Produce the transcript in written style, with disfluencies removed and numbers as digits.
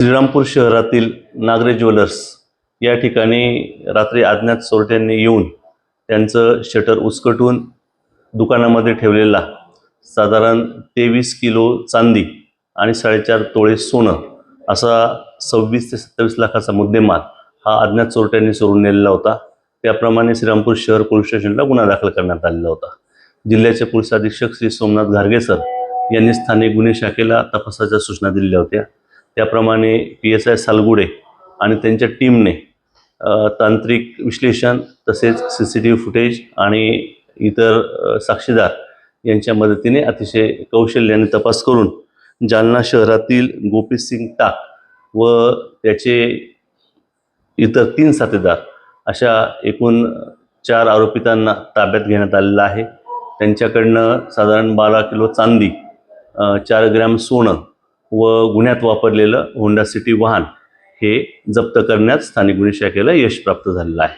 श्रीरामपूर शहरातील नागरे ज्वेलर्स या ठिकाणी रात्री अज्ञात चोरट्यांनी येऊन त्यांचं शटर उचकटून दुकानामध्ये ठेवलेला साधारण 23 किलो चांदी आणि 4.5 तोळे सोनं असा 26 ते 27 लाखाचा मुद्देमाल हा अज्ञात चोरट्यांनी चोरून नेलेला होता। त्याप्रमाणे श्रीरामपूर शहर पोलीस स्टेशनला गुन्हा दाखल करण्यात आलेला होता। जिल्ह्याचे पोलीस अधीक्षक श्री सोमनाथ घारगे सर यांनी स्थानिक गुन्हे शाखेला तपासाच्या सूचना दिल्या होत्या। त्याप्रमाणे PSI सालगुडे आणि त्यांच्या टीमने तांत्रिक विश्लेषण तसेच CCTV फुटेज आणि इतर साक्षीदार यांच्या मदतीने अतिशय कौशल्याने तपास करून जालना शहरातील गोपीसिंग टाक व त्याचे इतर 3 साथीदार अशा एकूण 4 आरोपितांना ताब्यात घेण्यात आलेला आहे। त्यांच्याकडनं साधारण 12 किलो चांदी, 4 ग्रॅम सोनं व गुन्ह्यात वापरलेलं होंडा सिटी वाहन हे जप्त करण्यात स्थानिक गुन्हे शाखेला यश प्राप्त झालेलं आहे।